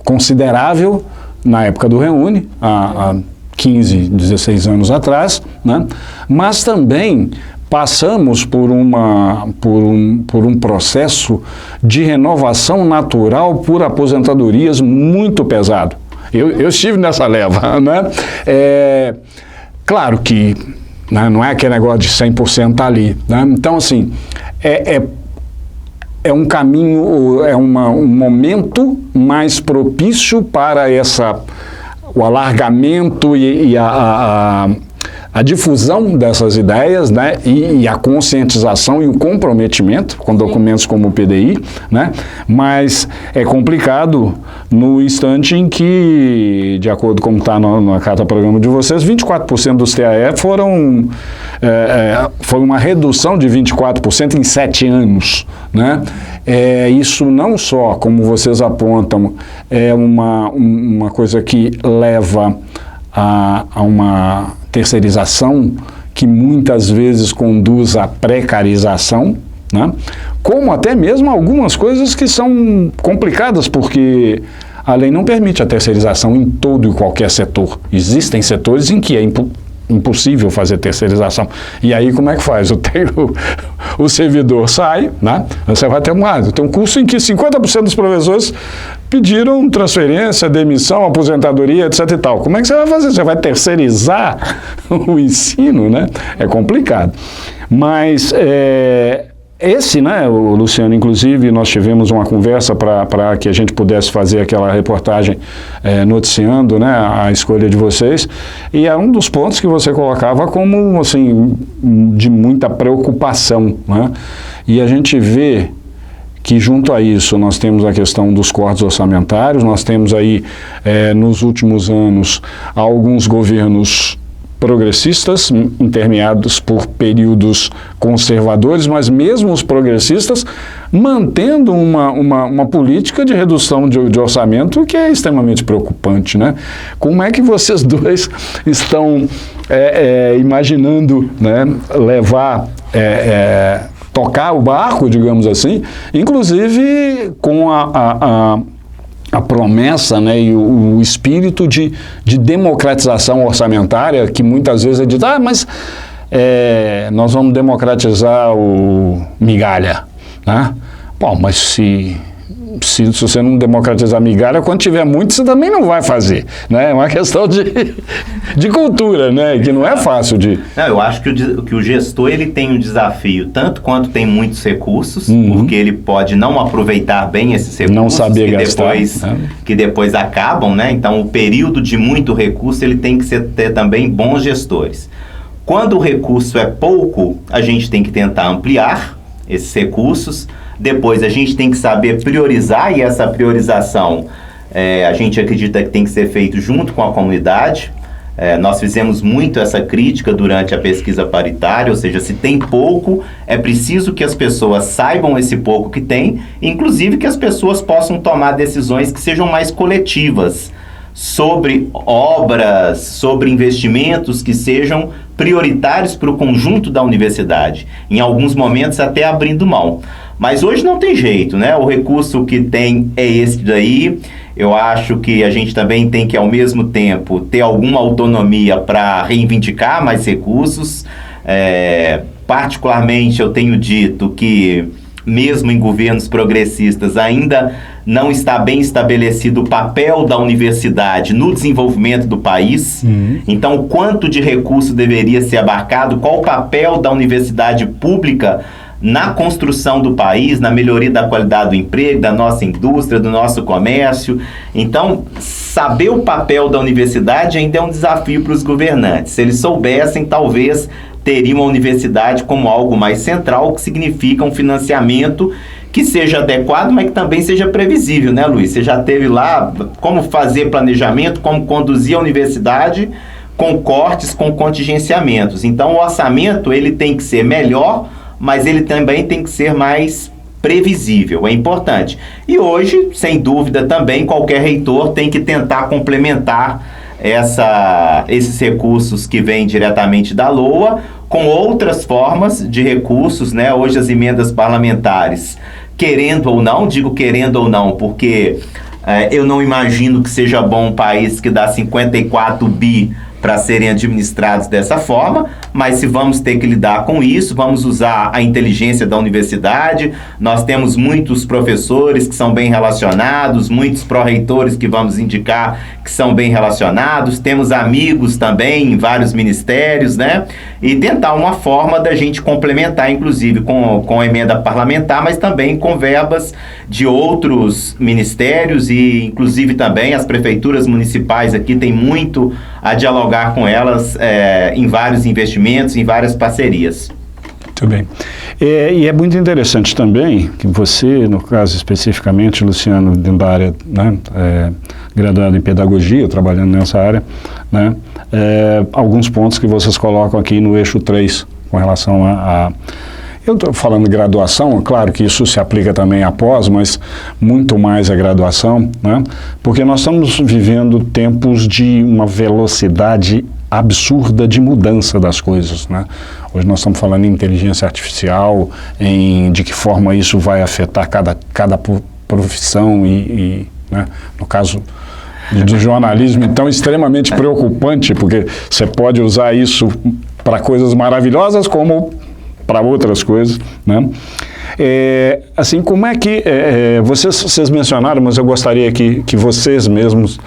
considerável na época do Reúne, há 15, 16 anos atrás, né? Mas também passamos por um processo de renovação natural por aposentadorias muito pesado. Eu estive nessa leva, né? Claro que, né, não é aquele negócio de 100% ali, né? Então, assim, é um caminho, um momento mais propício para o alargamento e a difusão dessas ideias, né, e a conscientização e o comprometimento com documentos como o PDI, né, mas é complicado no instante em que, de acordo com está na carta-programa de vocês, 24% dos TAE foi uma redução de 24% em 7 anos, né? Isso não só, como vocês apontam, é uma coisa que leva a uma terceirização que muitas vezes conduz à precarização, né? Como até mesmo algumas coisas que são complicadas, porque a lei não permite a terceirização em todo e qualquer setor. Existem setores em que é impossível fazer terceirização. E aí como é que faz? O servidor sai, né? Você vai ter um curso em que 50% dos professores pediram transferência, demissão, aposentadoria, etc e tal. Como é que você vai fazer? Você vai terceirizar o ensino, né? É complicado. Mas né, Luciano, inclusive, nós tivemos uma conversa para que a gente pudesse fazer aquela reportagem noticiando, né, a escolha de vocês, e é um dos pontos que você colocava como, assim, de muita preocupação, né? E a gente vê que junto a isso nós temos a questão dos cortes orçamentários, nós temos aí, nos últimos anos, alguns governos progressistas, intermeados por períodos conservadores, mas mesmo os progressistas mantendo uma política de redução de orçamento que é extremamente preocupante, né? Como é que vocês dois estão imaginando, né, levar, tocar o barco, digamos assim, inclusive com a promessa, né, e o espírito de democratização orçamentária, que muitas vezes é dito, mas nós vamos democratizar o migalha, né? Bom, mas se você não democratizar a migalha, quando tiver muito, você também não vai fazer, né? É uma questão de cultura, né? Que não é fácil de... Não, eu acho que o gestor ele tem um desafio, tanto quanto tem muitos recursos, porque ele pode não aproveitar bem esses recursos, não saber gastar, que depois acabam, né? Então, o período de muito recurso, ele tem que ter também bons gestores. Quando o recurso é pouco, a gente tem que tentar ampliar esses recursos. Depois, a gente tem que saber priorizar, e essa priorização a gente acredita que tem que ser feito junto com a comunidade. Nós fizemos muito essa crítica durante a pesquisa paritária, ou seja, se tem pouco, é preciso que as pessoas saibam esse pouco que tem, inclusive que as pessoas possam tomar decisões que sejam mais coletivas sobre obras, sobre investimentos que sejam prioritários para o conjunto da universidade, em alguns momentos até abrindo mão. Mas hoje não tem jeito, né? O recurso que tem é esse daí. Eu acho que a gente também tem que, ao mesmo tempo, ter alguma autonomia para reivindicar mais recursos. Particularmente, eu tenho dito que, mesmo em governos progressistas, ainda não está bem estabelecido o papel da universidade no desenvolvimento do país. Então, quanto de recurso deveria ser abarcado, qual o papel da universidade pública na construção do país, na melhoria da qualidade do emprego, da nossa indústria, do nosso comércio. Então, saber o papel da universidade ainda é um desafio para os governantes. Se eles soubessem, talvez teriam a universidade como algo mais central, que significa um financiamento que seja adequado, mas que também seja previsível, né, Luiz? Você já teve lá como fazer planejamento, como conduzir a universidade com cortes, com contingenciamentos. Então, o orçamento ele tem que ser melhor, mas ele também tem que ser mais previsível, é importante. E hoje, sem dúvida também, qualquer reitor tem que tentar complementar esses recursos que vêm diretamente da LOA com outras formas de recursos, né? Hoje as emendas parlamentares, querendo ou não, digo querendo ou não, porque eu não imagino que seja bom um país que dá 54 bi para serem administrados dessa forma, mas se vamos ter que lidar com isso, vamos usar a inteligência da universidade. Nós temos muitos professores que são bem relacionados, muitos pró-reitores que vamos indicar que são bem relacionados, temos amigos também em vários ministérios, né? E tentar uma forma da gente complementar, inclusive com a emenda parlamentar, mas também com verbas de outros ministérios e inclusive também as prefeituras municipais aqui têm muito a dialogar com elas em vários investimentos, em várias parcerias. Muito bem. E é muito interessante também que você, no caso especificamente, Luciano, dentro da área, né, graduado em pedagogia, trabalhando nessa área, né, alguns pontos que vocês colocam aqui no eixo 3, com relação a eu estou falando de graduação, claro que isso se aplica também à pós, mas muito mais à graduação, né? Porque nós estamos vivendo tempos de uma velocidade absurda de mudança das coisas, né? Hoje nós estamos falando em inteligência artificial, de que forma isso vai afetar cada profissão né? No caso do jornalismo, então, extremamente preocupante, porque você pode usar isso para coisas maravilhosas como para outras coisas, né? Assim, como é que vocês mencionaram, mas eu gostaria que vocês mesmos,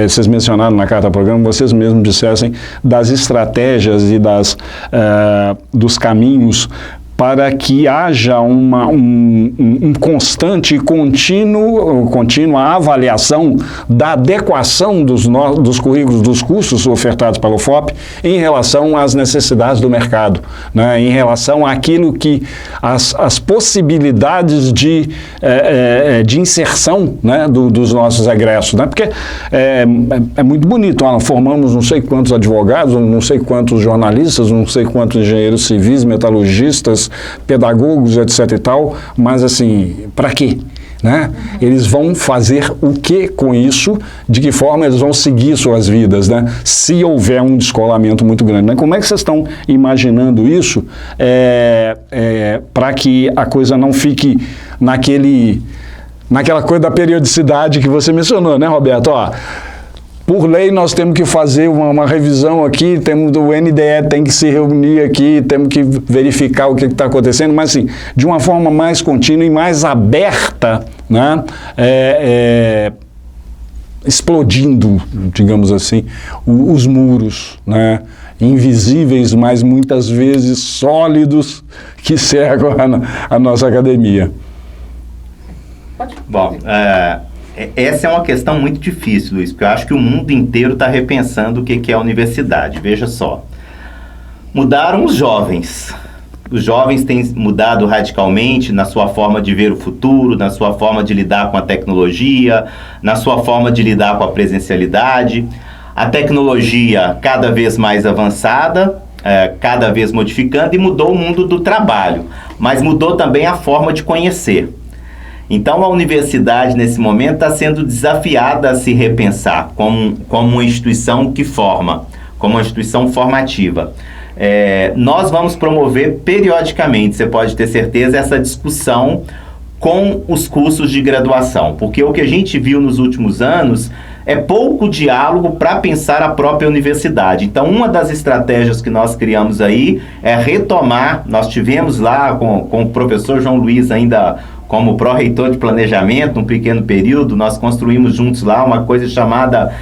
vocês mencionaram na carta programa, vocês mesmos dissessem das estratégias e dos caminhos para que haja um constante e contínua avaliação da adequação dos currículos, dos cursos ofertados pelo UFOP em relação às necessidades do mercado, né? Em relação àquilo que as possibilidades de inserção, né, dos nossos egressos, né? Porque é muito bonito, formamos não sei quantos advogados, não sei quantos jornalistas, não sei quantos engenheiros civis, metalurgistas, pedagogos, etc e tal, mas assim, para quê? Né? Eles vão fazer o que com isso? De que forma eles vão seguir suas vidas, né? Se houver um descolamento muito grande, né? Como é que vocês estão imaginando isso para que a coisa não fique naquela coisa da periodicidade que você mencionou, né, Roberto? Por lei, nós temos que fazer uma revisão aqui, o NDE tem que se reunir aqui, temos que verificar o que está acontecendo, mas assim, de uma forma mais contínua e mais aberta, né, explodindo, digamos assim, os muros, né, invisíveis, mas muitas vezes sólidos, que cercam a nossa academia. Bom, essa é uma questão muito difícil, Luiz, porque eu acho que o mundo inteiro está repensando o que é a universidade. Veja só, mudaram os jovens. Os jovens têm mudado radicalmente na sua forma de ver o futuro, na sua forma de lidar com a tecnologia, na sua forma de lidar com a presencialidade. A tecnologia cada vez mais avançada, cada vez modificando, e mudou o mundo do trabalho, mas mudou também a forma de conhecer. Então, a universidade, nesse momento, está sendo desafiada a se repensar como uma instituição que forma, como uma instituição formativa. Nós vamos promover periodicamente, você pode ter certeza, essa discussão com os cursos de graduação, porque o que a gente viu nos últimos anos é pouco diálogo para pensar a própria universidade. Então, uma das estratégias que nós criamos aí é retomar, nós tivemos lá com o professor João Luiz ainda como pró-reitor de planejamento, um pequeno período, nós construímos juntos lá uma coisa chamada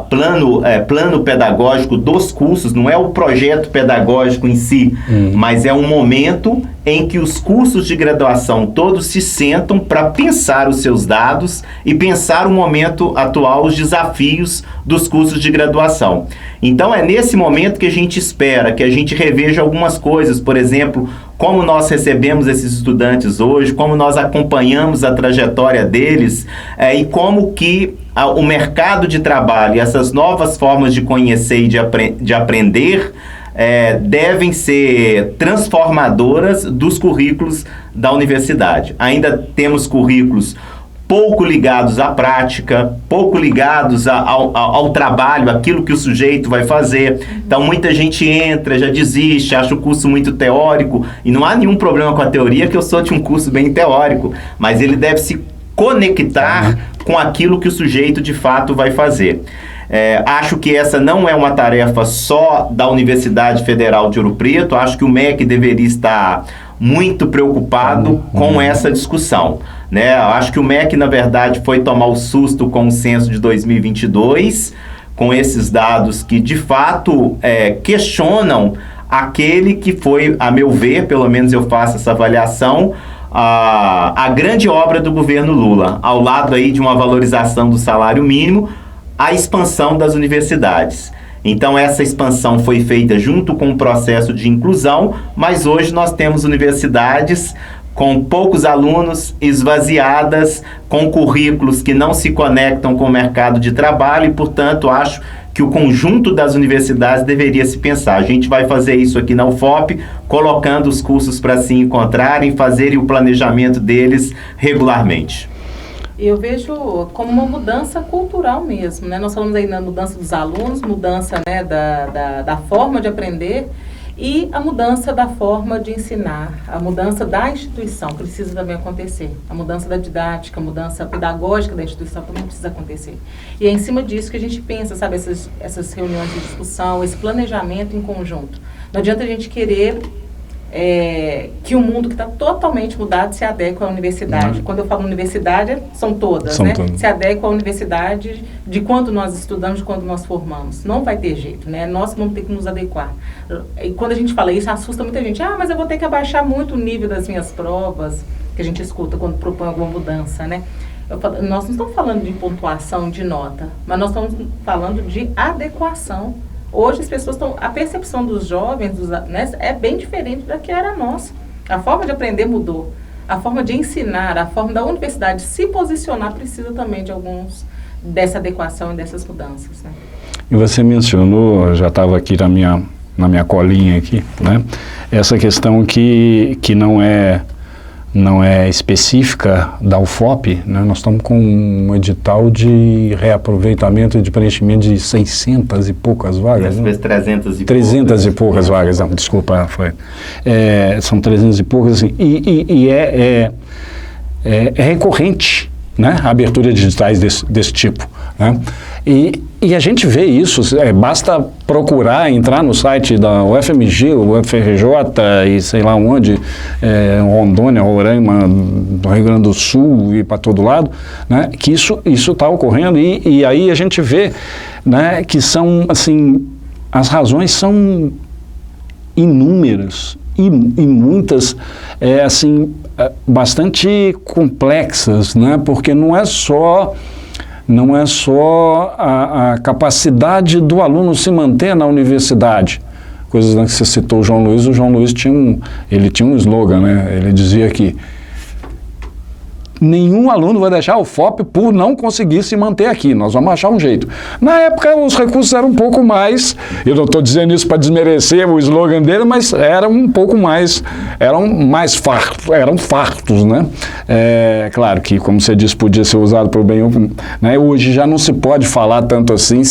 plano pedagógico dos cursos. Não é o projeto pedagógico em si, mas é um momento em que os cursos de graduação todos se sentam para pensar os seus dados e pensar o momento atual, os desafios dos cursos de graduação. Então é nesse momento que a gente espera que a gente reveja algumas coisas, por exemplo, como nós recebemos esses estudantes hoje, como nós acompanhamos a trajetória deles e como que o mercado de trabalho e essas novas formas de conhecer e de aprender devem ser transformadoras dos currículos da universidade. Ainda temos currículos pouco ligados à prática, pouco ligados ao trabalho, aquilo que o sujeito vai fazer. Então, muita gente entra, já desiste, acha o curso muito teórico, e não há nenhum problema com a teoria, que eu sou de um curso bem teórico, mas ele deve se conectar com aquilo que o sujeito de fato vai fazer. Acho que essa não é uma tarefa só da Universidade Federal de Ouro Preto, acho que o MEC deveria estar muito preocupado com essa discussão, né? Acho que o MEC, na verdade, foi tomar o susto com o censo de 2022, com esses dados que, de fato, questionam aquele que foi, a meu ver, pelo menos eu faço essa avaliação, a grande obra do governo Lula, ao lado aí de uma valorização do salário mínimo, a expansão das universidades. Então essa expansão foi feita junto com o processo de inclusão, mas hoje nós temos universidades com poucos alunos, esvaziadas, com currículos que não se conectam com o mercado de trabalho e, portanto, acho que o conjunto das universidades deveria se pensar. A gente vai fazer isso aqui na UFOP, colocando os cursos para se encontrarem, fazerem o planejamento deles regularmente. Eu vejo como uma mudança cultural mesmo, né? Nós falamos aí na mudança dos alunos, mudança, né, da forma de aprender e a mudança da forma de ensinar, a mudança da instituição precisa também acontecer. A mudança da didática, a mudança pedagógica da instituição também precisa acontecer. E é em cima disso que a gente pensa, sabe, essas reuniões de discussão, esse planejamento em conjunto. Não adianta a gente querer que o mundo que está totalmente mudado se adeque à universidade. Quando eu falo universidade, são todas, né? Se adeque à universidade de quando nós estudamos, de quando nós formamos. Não vai ter jeito, né? Nós vamos ter que nos adequar. E quando a gente fala isso, assusta muita gente. Mas eu vou ter que abaixar muito o nível das minhas provas, que a gente escuta quando propõe alguma mudança, né? Nós não estamos falando de pontuação, de nota, mas nós estamos falando de adequação. Hoje as pessoas a percepção dos jovens, né, é bem diferente da que era nossa. A forma de aprender mudou. A forma de ensinar, a forma da universidade se posicionar precisa também de dessa adequação e dessas mudanças, né? E você mencionou, já estava aqui na minha colinha aqui, né? Essa questão que não é específica da UFOP, né? Nós estamos com um edital de reaproveitamento e de preenchimento de 600 e poucas vagas. Às vezes 300 e 300 e poucas vagas, não, desculpa, são 300 e poucas, assim, e é recorrente, né? A abertura de editais desse tipo, né? E a gente vê isso, basta procurar, entrar no site da UFMG, UFRJ e sei lá onde, Rondônia, Roraima, do Rio Grande do Sul e para todo lado, né, que isso está ocorrendo e aí a gente vê, né, que são, assim, as razões são inúmeras e muitas, assim, bastante complexas, né, porque não é só a capacidade do aluno se manter na universidade. Coisas que você citou o João Luiz tinha um slogan, né? Ele dizia que nenhum aluno vai deixar o UFOP por não conseguir se manter aqui, nós vamos achar um jeito. Na época os recursos eram um pouco mais, eu não estou dizendo isso para desmerecer o slogan dele, mas eram fartos, né? Claro que, como você disse, podia ser usado para o bem, né? Hoje já não se pode falar tanto assim,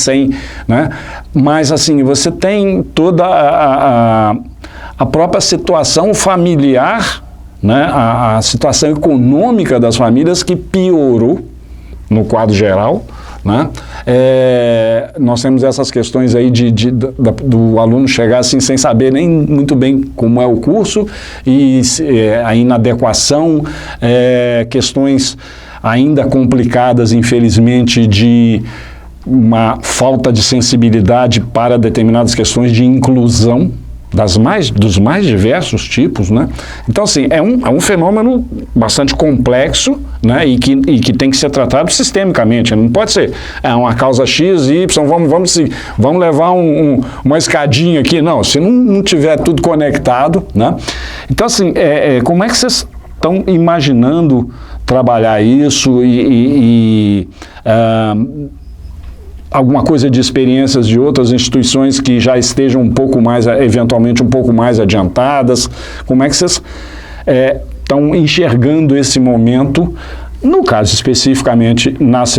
né? Mas assim, você tem toda a própria situação familiar, né, a situação econômica das famílias que piorou no quadro geral, né? Nós temos essas questões aí do aluno chegar assim sem saber nem muito bem como é o curso e a inadequação, questões ainda complicadas, infelizmente, de uma falta de sensibilidade para determinadas questões de inclusão dos mais diversos tipos, né? Então, assim, é um fenômeno bastante complexo, né? E que tem que ser tratado sistemicamente. Não pode ser uma causa X, Y, vamos levar uma escadinha aqui. Não, se não tiver tudo conectado, né? Então, assim, como é que vocês estão imaginando trabalhar isso alguma coisa de experiências de outras instituições que já estejam eventualmente um pouco mais adiantadas? Como é que vocês estão enxergando esse momento, no caso especificamente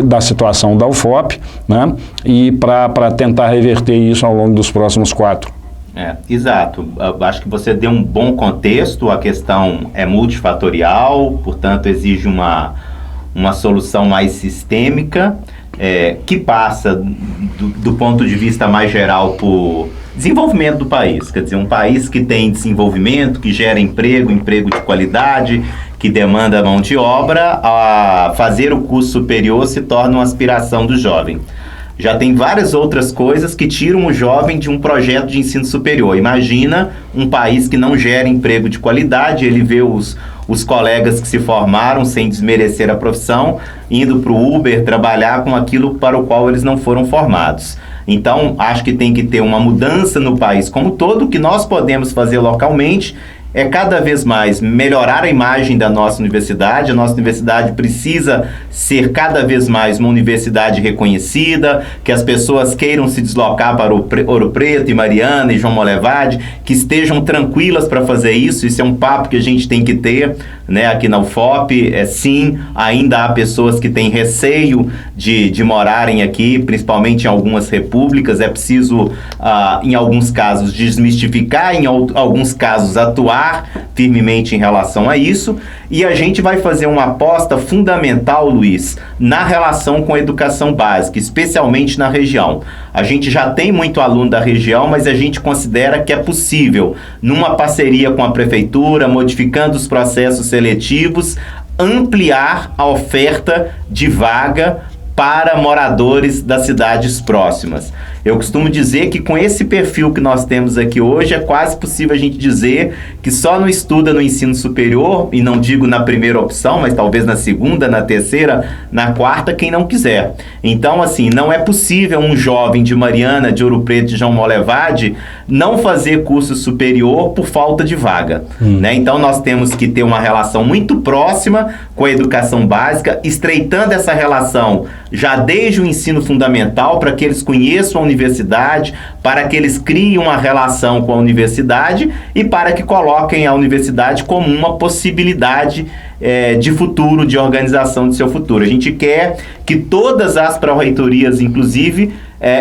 da situação da UFOP, né? E para tentar reverter isso ao longo dos próximos 4? Exato. Eu acho que você deu um bom contexto, a questão é multifatorial, portanto exige uma solução mais sistêmica. que passa, do ponto de vista mais geral, por desenvolvimento do país. Quer dizer, um país que tem desenvolvimento, que gera emprego de qualidade, que demanda mão de obra, a fazer o curso superior se torna uma aspiração do jovem. Já tem várias outras coisas que tiram o jovem de um projeto de ensino superior. Imagina um país que não gera emprego de qualidade, ele vê os colegas que se formaram, sem desmerecer a profissão, indo para o Uber trabalhar com aquilo para o qual eles não foram formados. Então, acho que tem que ter uma mudança no país como todo. O que nós podemos fazer localmente é cada vez mais melhorar a imagem da nossa universidade. A nossa universidade precisa ser cada vez mais uma universidade reconhecida, que as pessoas queiram se deslocar para Ouro Preto e Mariana e João Molevade, que estejam tranquilas para fazer isso. Isso é um papo que a gente tem que ter, né, aqui na UFOP. Sim, ainda há pessoas que têm receio de morarem aqui, principalmente em algumas repúblicas. É preciso, em alguns casos, desmistificar, em alguns casos, atuar firmemente em relação a isso, e a gente vai fazer uma aposta fundamental, Luiz, na relação com a educação básica, especialmente na região. A gente já tem muito aluno da região, mas a gente considera que é possível, numa parceria com a prefeitura, modificando os processos seletivos, ampliar a oferta de vaga para moradores das cidades próximas. Eu costumo dizer que com esse perfil que nós temos aqui hoje, é quase possível a gente dizer que só não estuda no ensino superior, e não digo na primeira opção, mas talvez na segunda, na terceira, na quarta, quem não quiser. Então, assim, não é possível um jovem de Mariana, de Ouro Preto, de João Molevade, não fazer curso superior por falta de vaga. Né? Então, nós temos que ter uma relação muito próxima com a educação básica, estreitando essa relação já desde o ensino fundamental, para que eles conheçam a universidade, para que eles criem uma relação com a universidade e para que coloquem a universidade como uma possibilidade de futuro, de organização de seu futuro. A gente quer que todas as pró-reitorias, inclusive,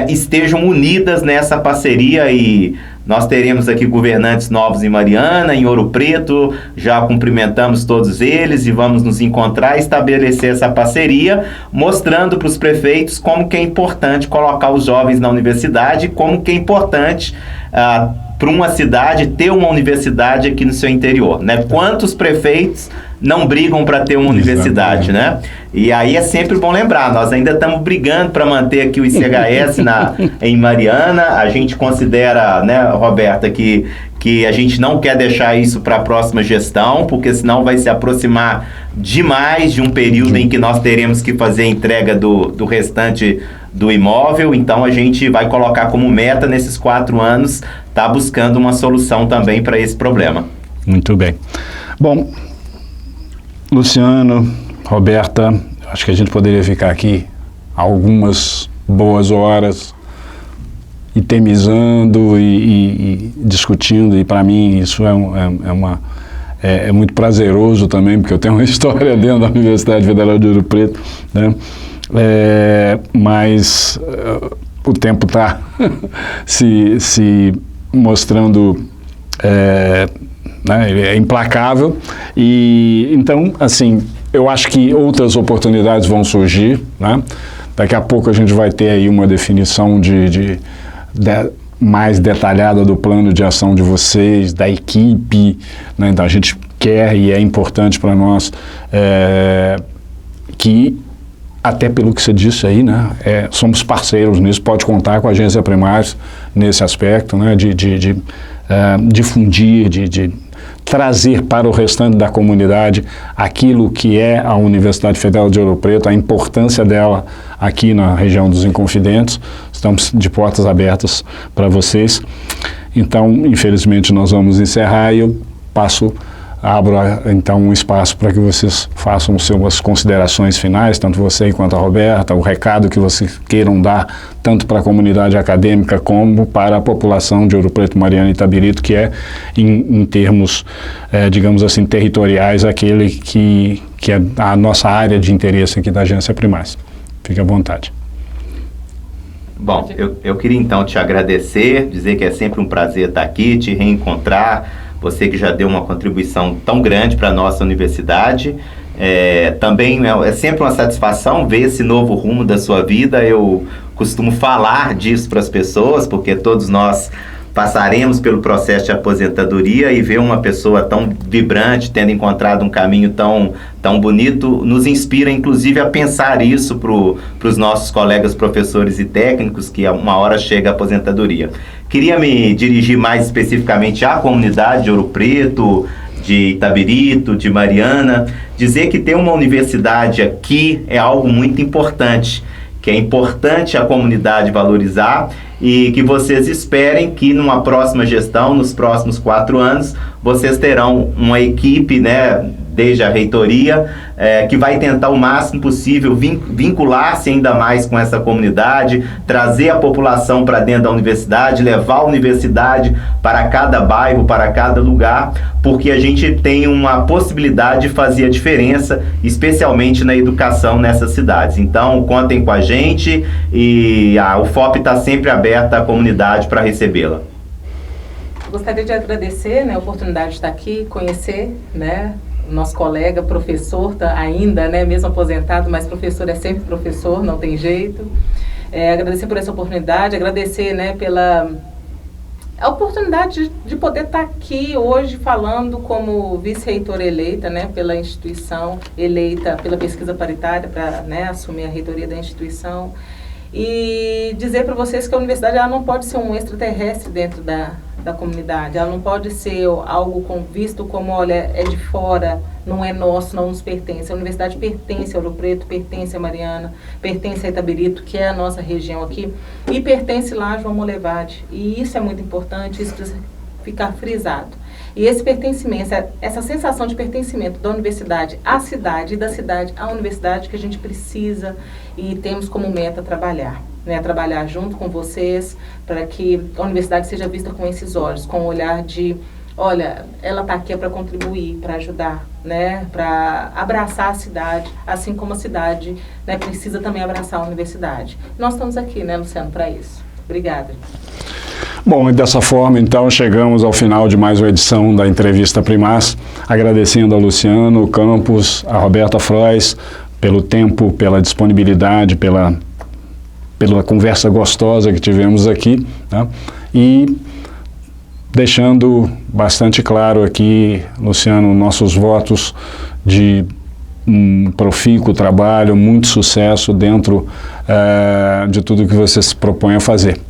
estejam unidas nessa parceria, e nós teremos aqui governantes novos em Mariana, em Ouro Preto, já cumprimentamos todos eles e vamos nos encontrar e estabelecer essa parceria, mostrando para os prefeitos como que é importante colocar os jovens na universidade, como que é importante para uma cidade ter uma universidade aqui no seu interior, né? Quantos prefeitos não brigam para ter uma universidade, né? E aí é sempre bom lembrar, nós ainda estamos brigando para manter aqui o ICHS em Mariana. A gente considera, né, Roberta, que a gente não quer deixar isso para a próxima gestão, porque senão vai se aproximar demais de um período em que nós teremos que fazer a entrega do restante do imóvel. Então a gente vai colocar como meta nesses 4 anos estar buscando uma solução também para esse problema. Muito bem. Bom, Luciano, Roberta, acho que a gente poderia ficar aqui algumas boas horas itemizando e discutindo, e para mim isso é muito prazeroso também, porque eu tenho uma história dentro da Universidade Federal de Ouro Preto, né? Mas o tempo está se mostrando né, é implacável, e então, assim, eu acho que outras oportunidades vão surgir, né? Daqui a pouco a gente vai ter aí uma definição mais detalhada do plano de ação de vocês, da equipe, né? Então a gente quer, e é importante para nós, que, até pelo que você disse aí, né, somos parceiros nisso, pode contar com a Agência Primares nesse aspecto, né, de difundir, de trazer para o restante da comunidade aquilo que é a Universidade Federal de Ouro Preto, a importância dela aqui na região dos Inconfidentes. Estamos de portas abertas para vocês. Então, infelizmente, nós vamos encerrar, e eu abro então um espaço para que vocês façam suas considerações finais, tanto você quanto a Roberta, o recado que vocês queiram dar tanto para a comunidade acadêmica como para a população de Ouro Preto, Mariana e Itabirito, que é, em termos, digamos assim, territoriais, aquele que é a nossa área de interesse aqui da Agência Primares. Fique à vontade. Bom, eu queria então te agradecer, dizer que é sempre um prazer estar aqui, te reencontrar, você que já deu uma contribuição tão grande para a nossa universidade. Também é sempre uma satisfação ver esse novo rumo da sua vida. Eu costumo falar disso para as pessoas, porque todos nós passaremos pelo processo de aposentadoria, e ver uma pessoa tão vibrante, tendo encontrado um caminho tão bonito, nos inspira inclusive a pensar isso para os nossos colegas professores e técnicos, que uma hora chega a aposentadoria. Queria me dirigir mais especificamente à comunidade de Ouro Preto, de Itabirito, de Mariana, dizer que ter uma universidade aqui é algo muito importante, que é importante a comunidade valorizar, e que vocês esperem que numa próxima gestão, nos próximos 4 anos, vocês terão uma equipe, né, desde a reitoria, que vai tentar o máximo possível vincular-se ainda mais com essa comunidade, trazer a população para dentro da universidade, levar a universidade para cada bairro, para cada lugar, porque a gente tem uma possibilidade de fazer a diferença, especialmente na educação nessas cidades. Então, contem com a gente, e a UFOP está sempre aberta à comunidade para recebê-la. Gostaria de agradecer, né, a oportunidade de estar aqui, conhecer, né, nosso colega, professor, ainda, né, mesmo aposentado, mas professor é sempre professor, não tem jeito. Agradecer por essa oportunidade, agradecer, né, pela a oportunidade de poder estar aqui hoje falando como vice-reitora eleita, né, pela instituição, eleita pela pesquisa paritária para, né, assumir a reitoria da instituição. E dizer para vocês que a universidade ela não pode ser um extraterrestre dentro da comunidade, ela não pode ser algo visto como, olha, é de fora, não é nosso, não nos pertence. A universidade pertence a Ouro Preto, pertence a Mariana, pertence a Itabirito, que é a nossa região aqui, e pertence lá a João Molevade. E isso é muito importante, isso precisa ficar frisado. E esse pertencimento, essa sensação de pertencimento da universidade à cidade e da cidade à universidade que a gente precisa e temos como meta trabalhar, né? Trabalhar junto com vocês para que a universidade seja vista com esses olhos, com o olhar de, olha, ela está aqui para contribuir, para ajudar, né? Para abraçar a cidade, assim como a cidade, né, precisa também abraçar a universidade. Nós estamos aqui, né, Luciano, para isso. Obrigada. Bom, e dessa forma, então, chegamos ao final de mais uma edição da Entrevista Primaz, agradecendo ao Luciano Campos, a Roberta Frois, pelo tempo, pela disponibilidade, pela conversa gostosa que tivemos aqui, tá? E deixando bastante claro aqui, Luciano, nossos votos de profícuo trabalho, muito sucesso dentro de tudo que você se propõe a fazer.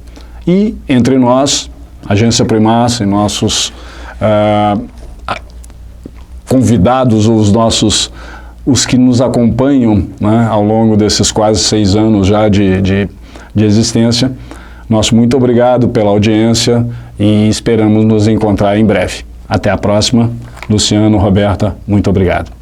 E entre nós, Agência Primaz e nossos convidados, os que nos acompanham, né, ao longo desses quase 6 anos já de existência, nosso muito obrigado pela audiência e esperamos nos encontrar em breve. Até a próxima. Luciano, Roberta, muito obrigado.